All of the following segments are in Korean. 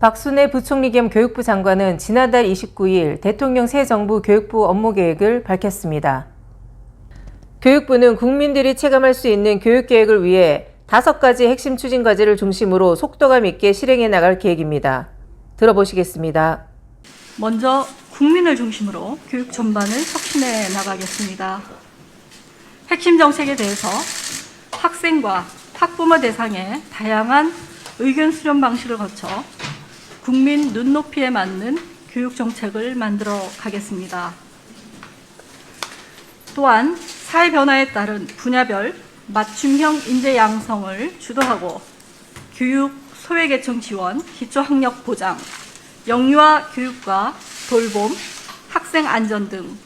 박순애 부총리 겸 교육부 장관은 지난달 29일 대통령 새 정부 교육부 업무 계획을 밝혔습니다. 교육부는 국민들이 체감할 수 있는 교육계획을 위해 5가지 핵심 추진 과제를 중심으로 속도감 있게 실행해 나갈 계획입니다. 들어보시겠습니다. 먼저 국민을 중심으로 교육 전반을 혁신해 나가겠습니다. 핵심 정책에 대해서 학생과 학부모 대상의 다양한 의견 수렴 방식을 거쳐 국민 눈높이에 맞는 교육 정책을 만들어 가겠습니다. 또한 사회 변화에 따른 분야별 맞춤형 인재 양성을 주도하고 교육 소외계층 지원, 기초학력 보장, 영유아 교육과 돌봄, 학생 안전 등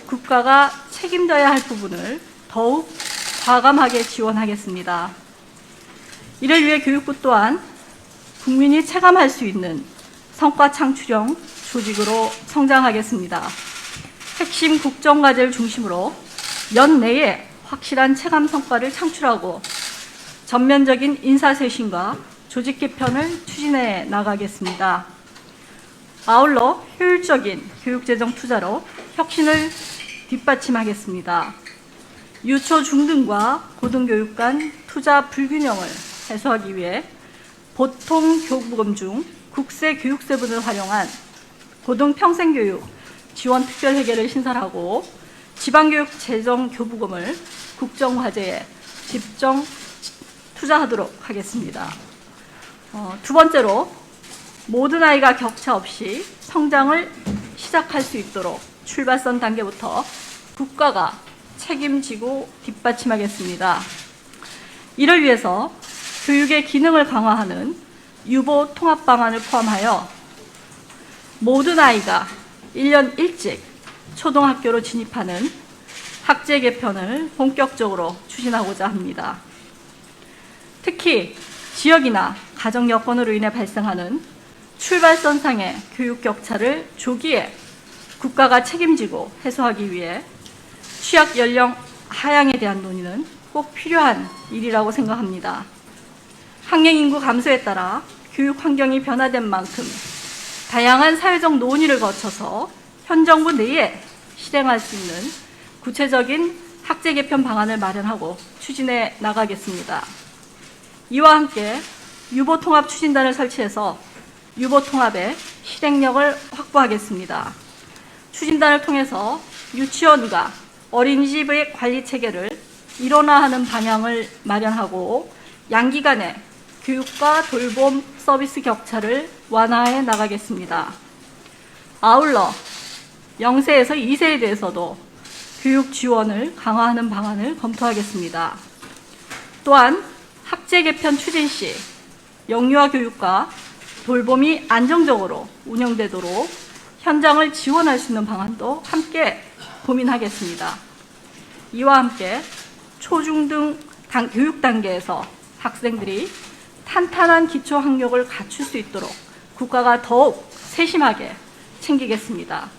국가가 책임져야 할 부분을 더욱 과감하게 지원하겠습니다. 이를 위해 교육부 또한 국민이 체감할 수 있는 성과 창출형 조직으로 성장하겠습니다. 핵심 국정과제를 중심으로 연내에 확실한 체감 성과를 창출하고 전면적인 인사쇄신과 조직 개편을 추진해 나가겠습니다. 아울러 효율적인 교육재정 투자로 혁신을 뒷받침하겠습니다. 유초 중등과 고등교육 간 투자 불균형을 해소하기 위해 보통교부금 중 국세교육세분을 활용한 고등평생교육 지원 특별회계를 신설하고 지방교육 재정 교부금을 국정과제에 집중 투자하도록 하겠습니다. 두 번째로 모든 아이가 격차 없이 성장을 시작할 수 있도록 출발선 단계부터 국가가 책임지고 뒷받침하겠습니다. 이를 위해서 교육의 기능을 강화하는 유보 통합 방안을 포함하여 모든 아이가 1년 일찍 초등학교로 진입하는 학제 개편을 본격적으로 추진하고자 합니다. 특히 지역이나 가정 여건으로 인해 발생하는 출발선상의 교육 격차를 조기에 국가가 책임지고 해소하기 위해 취약 연령 하향에 대한 논의는 꼭 필요한 일이라고 생각합니다. 학령 인구 감소에 따라 교육 환경이 변화된 만큼 다양한 사회적 논의를 거쳐서 현 정부 내에 실행할 수 있는 구체적인 학제 개편 방안을 마련하고 추진해 나가겠습니다. 이와 함께 유보통합 추진단을 설치해서 유보통합의 실행력을 확보하겠습니다. 추진단을 통해서 유치원과 어린이집의 관리 체계를 일원화하는 방향을 마련하고 양기간의 교육과 돌봄 서비스 격차를 완화해 나가겠습니다. 아울러 0세에서 2세에 대해서도 교육 지원을 강화하는 방안을 검토하겠습니다. 또한 학제 개편 추진 시 영유아 교육과 돌봄이 안정적으로 운영되도록 현장을 지원할 수 있는 방안도 함께 고민하겠습니다. 이와 함께 초중등 교육 단계에서 학생들이 탄탄한 기초 학력을 갖출 수 있도록 국가가 더욱 세심하게 챙기겠습니다.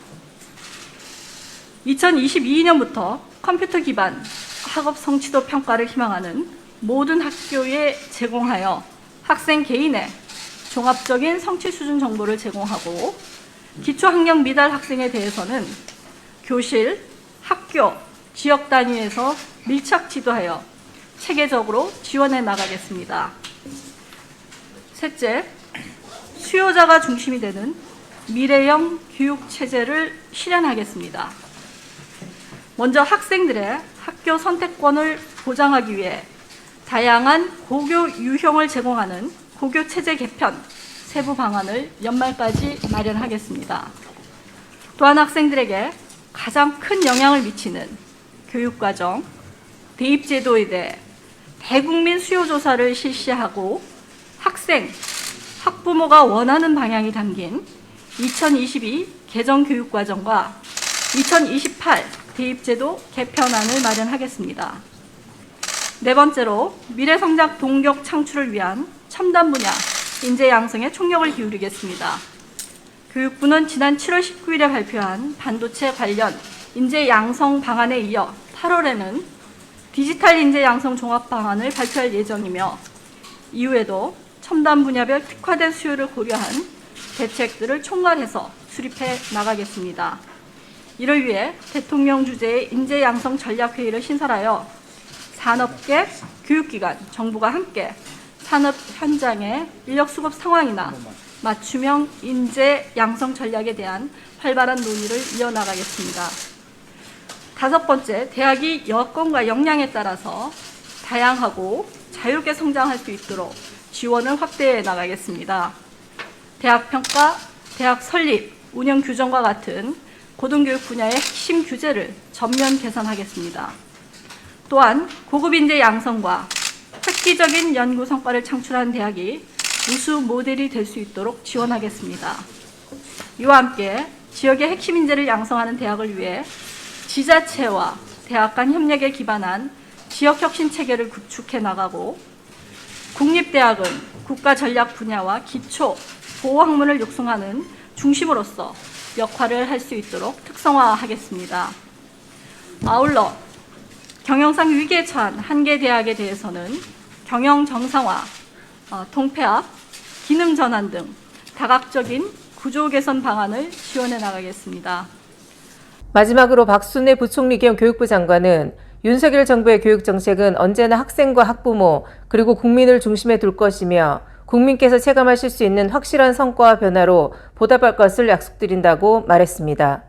2022년부터 컴퓨터 기반 학업 성취도 평가를 희망하는 모든 학교에 제공하여 학생 개인의 종합적인 성취 수준 정보를 제공하고 기초 학력 미달 학생에 대해서는 교실, 학교, 지역 단위에서 밀착 지도하여 체계적으로 지원해 나가겠습니다. 셋째, 수요자가 중심이 되는 미래형 교육 체제를 실현하겠습니다. 먼저 학생들의 학교 선택권을 보장하기 위해 다양한 고교 유형을 제공하는 고교 체제 개편 세부 방안을 연말까지 마련하겠습니다. 또한 학생들에게 가장 큰 영향을 미치는 교육과정, 대입제도에 대해 대국민 수요조사를 실시하고 학생, 학부모가 원하는 방향이 담긴 2022 개정교육과정과 2028 대입제도 개편안을 마련하겠습니다. 네 번째로 미래성장 동력 창출을 위한 첨단 분야 인재 양성에 총력을 기울이겠습니다. 교육부는 지난 7월 19일에 발표한 반도체 관련 인재 양성 방안에 이어 8월에는 디지털 인재 양성 종합 방안을 발표할 예정이며 이후에도 첨단 분야별 특화된 수요를 고려한 대책들을 총괄해서 수립해 나가겠습니다. 이를 위해 대통령 주재의 인재 양성 전략회의를 신설하여 산업계, 교육기관, 정부가 함께 산업 현장의 인력 수급 상황이나 맞춤형 인재 양성 전략에 대한 활발한 논의를 이어나가겠습니다. 다섯 번째, 대학이 여건과 역량에 따라서 다양하고 자유롭게 성장할 수 있도록 지원을 확대해 나가겠습니다. 대학 평가, 대학 설립, 운영 규정과 같은 고등교육 분야의 핵심 규제를 전면 개선하겠습니다. 또한 고급 인재 양성과 획기적인 연구 성과를 창출한 대학이 우수 모델이 될 수 있도록 지원하겠습니다. 이와 함께 지역의 핵심 인재를 양성하는 대학을 위해 지자체와 대학 간 협력에 기반한 지역혁신 체계를 구축해 나가고, 국립대학은 국가 전략 분야와 기초 보호학문을 육성하는 중심으로서 역할을 할 수 있도록 특성화하겠습니다. 아울러 경영상 위기에 처한 한 개 대학에 대해서는 경영 정상화, 통폐합, 기능 전환 등 다각적인 구조 개선 방안을 지원해 나가겠습니다. 마지막으로 박순애 부총리 겸 교육부 장관은 윤석열 정부의 교육 정책은 언제나 학생과 학부모 그리고 국민을 중심에 둘 것이며 국민께서 체감하실 수 있는 확실한 성과와 변화로 보답할 것을 약속드린다고 말했습니다.